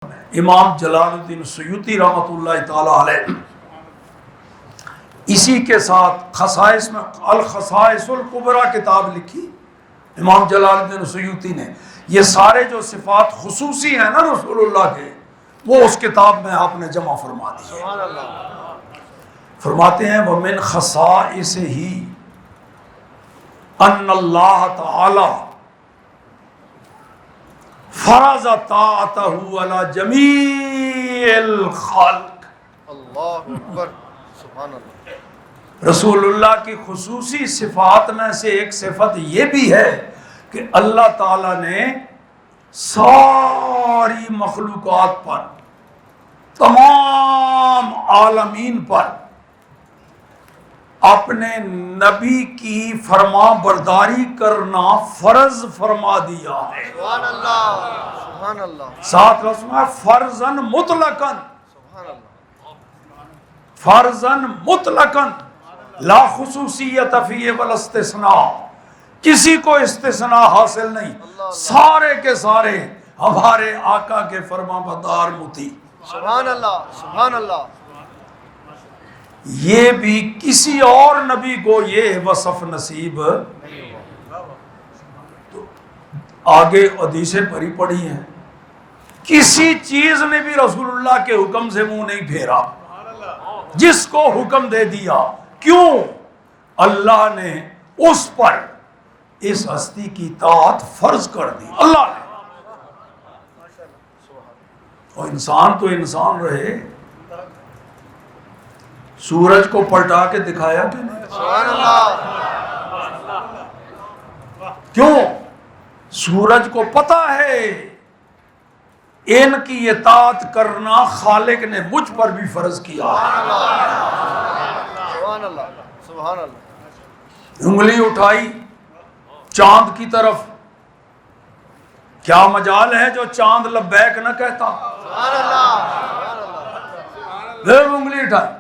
امام جلال الدین سیوطی رحمۃ اللہ تعالی علیہ اسی کے ساتھ خصائص میں الخصائص الکبریٰ کتاب لکھی امام جلال الدین سیوطی نے. یہ سارے جو صفات خصوصی ہیں نا رسول اللہ کے، وہ اس کتاب میں آپ نے جمع فرما دی. سبحان اللہ. فرماتے ہیں وَمِنْ خَصَائِصِهِ أَنَّ اللَّهَ تَعَالَى فرض طاعته على جميع الخلق. اللہ اکبر. سبحان اللہ. رسول اللہ کی خصوصی صفات میں سے ایک صفت یہ بھی ہے کہ اللہ تعالیٰ نے ساری مخلوقات پر، تمام عالمین پر اپنے نبی کی فرما برداری کرنا فرض فرما دیا ہے. سبحان اللہ. سبحان اللہ. ساتھ رسم ہے فرضاً مطلقاً، سبحان اللہ. فرضاً مطلقاً لا خصوصیت فیہ ولا استثناء، کسی کو استثناء حاصل نہیں، سارے کے سارے ہمارے آقا کے فرما بردار مطیع. سبحان اللہ. سبحان اللہ. یہ بھی کسی اور نبی کو یہ وصف نصیب. تو آگے حدیثیں بھری پڑی ہیں، کسی چیز نے بھی رسول اللہ کے حکم سے منہ نہیں پھیرا. جس کو حکم دے دیا، کیوں؟ اللہ نے اس پر اس ہستی کی اطاعت فرض کر دی. اللہ نے. اور انسان تو انسان رہے، سورج کو پلٹا کے دکھایا کہ نہیں؟ سبحان اللہ. کیوں؟ سورج کو پتا ہے ان کی اطاعت کرنا خالق نے مجھ پر بھی فرض کیا. سبحان اللہ. سبحان اللہ. انگلی اٹھائی چاند کی طرف، کیا مجال ہے جو چاند لبیک نہ کہتا؟ سبحان اللہ. سبحان اللہ. پھر انگلی اٹھائی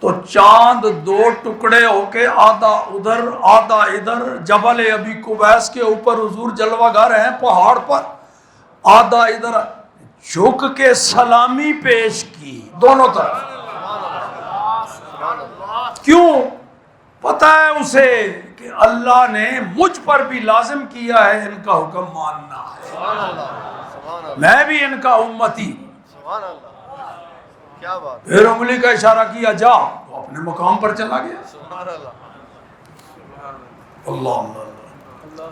تو چاند دو ٹکڑے ہو کے آدھا ادھر آدھا ادھر، جبل ابی قبیس کے اوپر حضور جلوہ گر ہیں پہاڑ پر، آدھا ادھر جھک کے سلامی پیش کی دونوں طرف. کیوں؟ پتہ ہے اسے کہ اللہ نے مجھ پر بھی لازم کیا ہے ان کا حکم ماننا ہے، سبحان اللہ. سبحان اللہ. میں بھی ان کا امتی. سبحان اللہ. کیا بات. پھر انگلی کا اشارہ کیا جا، تو اپنے مقام پر چلا گیا. سبحان اللہ. اللہ اللہ.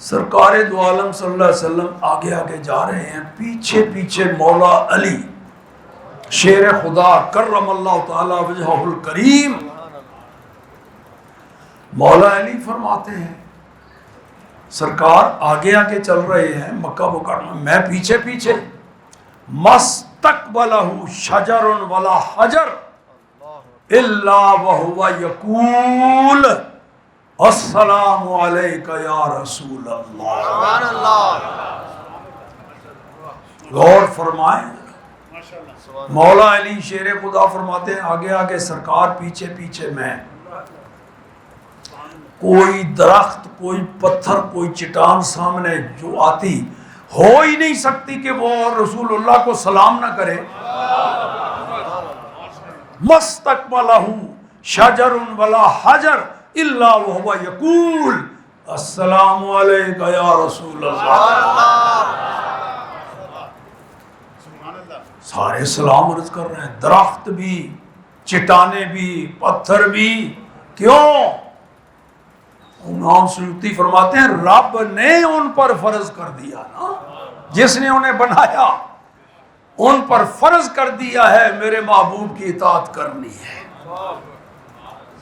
سرکار دو عالم صلی اللہ علیہ وسلم آگے آگے جا رہے ہیں، پیچھے پیچھے مولا علی شیر خدا کرم اللہ تعالی وجہہ الکریم. مولا علی فرماتے ہیں سرکار آگے آگے چل رہے ہیں مکہ مکرمہ، میں پیچھے پیچھے. مستقبلہ شجر ولا حجر الا وہو یقول السلام علیک یا رسول اللہ. سبحان اللہ. غور فرمائیں. مولا علی شیر خدا فرماتے ہیں آگے آگے سرکار، پیچھے پیچھے میں. کوئی درخت، کوئی پتھر، کوئی چٹان سامنے جو آتی ہو ہی نہیں سکتی کہ وہ رسول اللہ کو سلام نہ کرے. مستقبلہ شجر ولا حجر الا وهو یقول السلام علیک یا رسول اللہ. سارے سلام عرض کر رہے ہیں، درخت بھی، چٹانے بھی، پتھر بھی. کیوں؟ امام سیوطی فرماتے ہیں رب نے ان پر فرض کر دیا نا، جس نے انہیں بنایا ان پر فرض کر دیا ہے میرے محبوب کی اطاعت کرنی ہے.